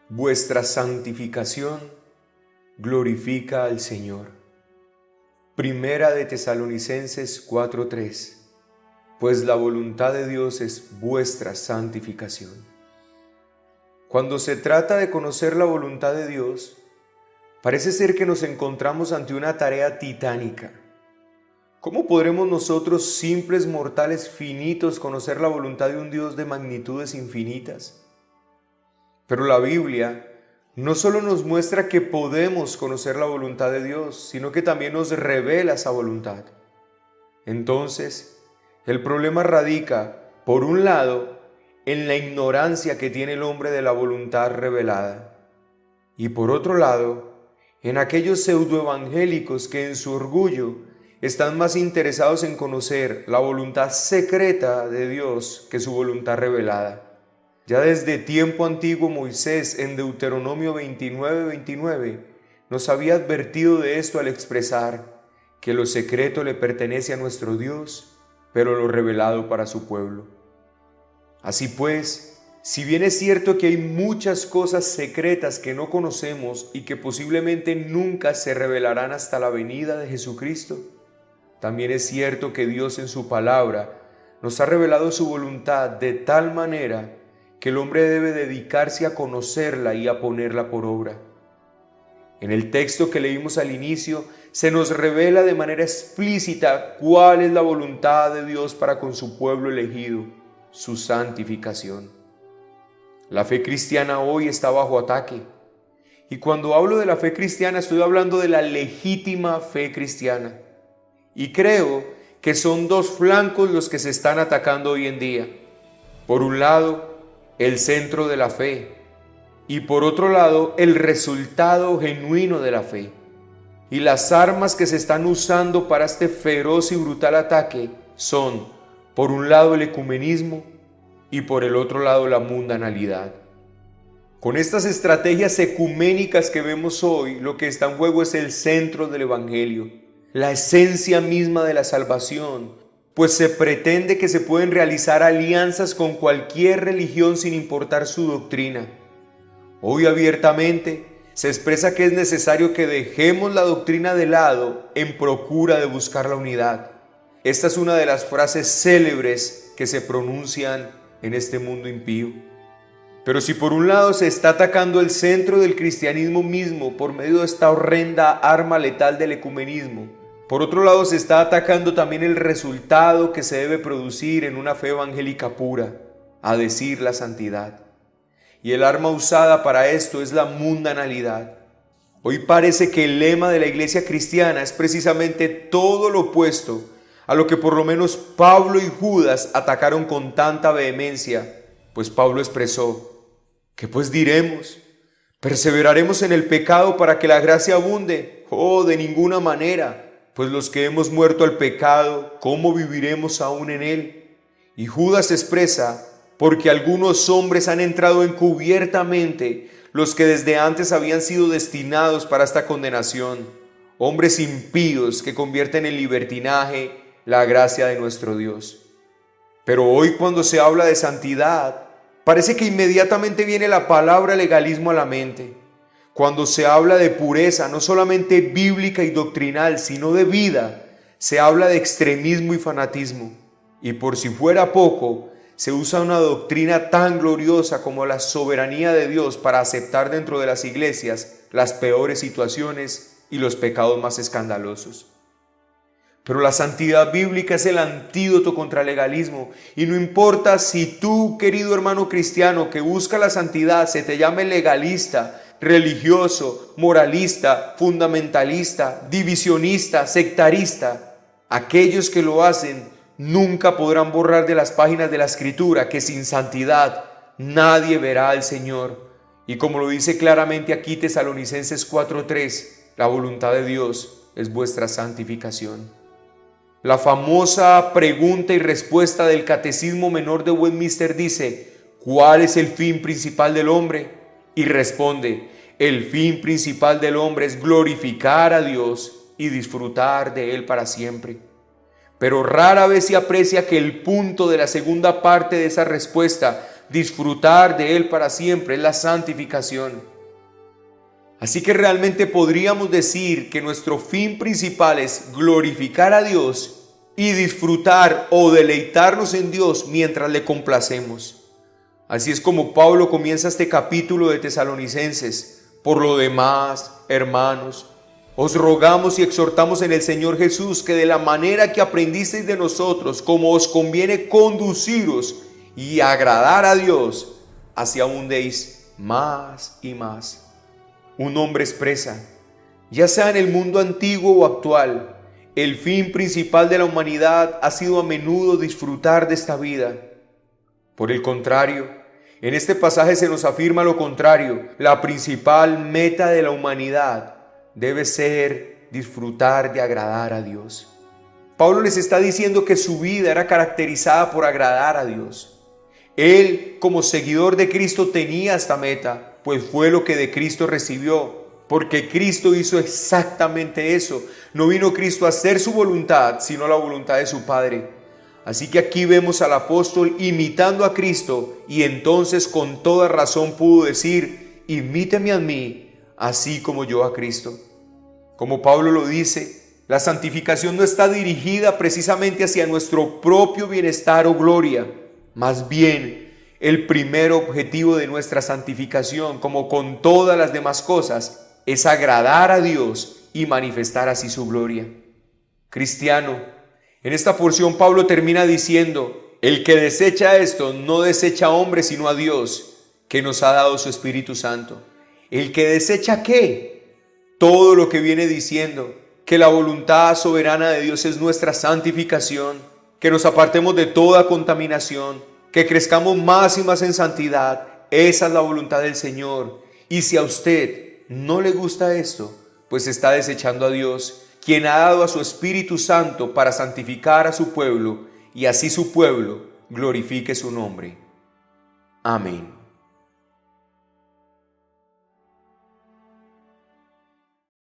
Vuestra santificación glorifica al Señor. Primera de Tesalonicenses 4:3. Pues la voluntad de Dios es vuestra santificación. Cuando se trata de conocer la voluntad de Dios, parece ser que nos encontramos ante una tarea titánica. ¿Cómo podremos nosotros, simples mortales finitos, conocer la voluntad de un Dios de magnitudes infinitas? Pero la Biblia no solo nos muestra que podemos conocer la voluntad de Dios, sino que también nos revela esa voluntad. Entonces, el problema radica, por un lado, en la ignorancia que tiene el hombre de la voluntad revelada, y por otro lado, en aquellos pseudoevangélicos que en su orgullo están más interesados en conocer la voluntad secreta de Dios que su voluntad revelada. Ya desde tiempo antiguo Moisés en Deuteronomio 29:29 nos había advertido de esto al expresar que lo secreto le pertenece a nuestro Dios, pero lo revelado para su pueblo. Así pues, si bien es cierto que hay muchas cosas secretas que no conocemos y que posiblemente nunca se revelarán hasta la venida de Jesucristo, también es cierto que Dios en su palabra nos ha revelado su voluntad de tal manera que el hombre debe dedicarse a conocerla y a ponerla por obra. En el texto que leímos al inicio, se nos revela de manera explícita cuál es la voluntad de Dios para con su pueblo elegido, su santificación. La fe cristiana hoy está bajo ataque. Y cuando hablo de la fe cristiana, estoy hablando de la legítima fe cristiana. Y creo que son dos flancos los que se están atacando hoy en día. Por un lado, el centro de la fe, y por otro lado, el resultado genuino de la fe. Y las armas que se están usando para este feroz y brutal ataque son, por un lado, el ecumenismo y por el otro lado, la mundanalidad. Con estas estrategias ecuménicas que vemos hoy, lo que está en juego es el centro del Evangelio, la esencia misma de la salvación, pues se pretende que se pueden realizar alianzas con cualquier religión sin importar su doctrina. Hoy abiertamente se expresa que es necesario que dejemos la doctrina de lado en procura de buscar la unidad. Esta es una de las frases célebres que se pronuncian en este mundo impío. Pero si por un lado se está atacando el centro del cristianismo mismo por medio de esta horrenda arma letal del ecumenismo, por otro lado se está atacando también el resultado que se debe producir en una fe evangélica pura, a decir la santidad. Y el arma usada para esto es la mundanalidad. Hoy parece que el lema de la iglesia cristiana es precisamente todo lo opuesto a lo que por lo menos Pablo y Judas atacaron con tanta vehemencia, pues Pablo expresó: ¿qué pues diremos? ¿Perseveraremos en el pecado para que la gracia abunde? Oh, de ninguna manera. Pues los que hemos muerto al pecado, ¿cómo viviremos aún en él? Y Judas expresa: porque algunos hombres han entrado encubiertamente, los que desde antes habían sido destinados para esta condenación, hombres impíos que convierten en libertinaje la gracia de nuestro Dios. Pero hoy, cuando se habla de santidad, parece que inmediatamente viene la palabra legalismo a la mente. Cuando se habla de pureza, no solamente bíblica y doctrinal, sino de vida, se habla de extremismo y fanatismo. Y por si fuera poco, se usa una doctrina tan gloriosa como la soberanía de Dios para aceptar dentro de las iglesias las peores situaciones y los pecados más escandalosos. Pero la santidad bíblica es el antídoto contra el legalismo, y no importa si tú, querido hermano cristiano, que busca la santidad, se te llame legalista, religioso, moralista, fundamentalista, divisionista, sectarista. Aquellos que lo hacen nunca podrán borrar de las páginas de la Escritura que sin santidad nadie verá al Señor. Y como lo dice claramente aquí Tesalonicenses 4:3, la voluntad de Dios es vuestra santificación. La famosa pregunta y respuesta del Catecismo Menor de Westminster dice: ¿cuál es el fin principal del hombre? Y responde: el fin principal del hombre es glorificar a Dios y disfrutar de Él para siempre. Pero rara vez se aprecia que el punto de la segunda parte de esa respuesta disfrutar de Él para siempre, es la santificación. Así que realmente podríamos decir que nuestro fin principal es glorificar a Dios y disfrutar o deleitarnos en Dios mientras le complacemos. Así es como Pablo comienza este capítulo de Tesalonicenses. Por lo demás, hermanos, os rogamos y exhortamos en el Señor Jesús que de la manera que aprendisteis de nosotros, como os conviene conduciros y agradar a Dios, así abundéis más y más. Un hombre expresa, ya sea en el mundo antiguo o actual, el fin principal de la humanidad ha sido a menudo disfrutar de esta vida. Por el contrario, en este pasaje se nos afirma lo contrario. La principal meta de la humanidad debe ser disfrutar de agradar a Dios. Pablo les está diciendo que su vida era caracterizada por agradar a Dios. Él, como seguidor de Cristo, tenía esta meta, pues fue lo que de Cristo recibió, porque Cristo hizo exactamente eso. No vino Cristo a hacer su voluntad, sino la voluntad de su Padre. Así que aquí vemos al apóstol imitando a Cristo y entonces con toda razón pudo decir, imíteme a mí, así como yo a Cristo. Como Pablo lo dice, la santificación no está dirigida precisamente hacia nuestro propio bienestar o gloria, más bien el primer objetivo de nuestra santificación, como con todas las demás cosas, es agradar a Dios y manifestar así su gloria. Cristiano, en esta porción Pablo termina diciendo, el que desecha esto no desecha a hombre sino a Dios, que nos ha dado su Espíritu Santo. ¿El que desecha qué? Todo lo que viene diciendo, que la voluntad soberana de Dios es nuestra santificación, que nos apartemos de toda contaminación, que crezcamos más y más en santidad. Esa es la voluntad del Señor. Y si a usted no le gusta esto, pues está desechando a Dios, quien ha dado a su Espíritu Santo para santificar a su pueblo, y así su pueblo glorifique su nombre. Amén.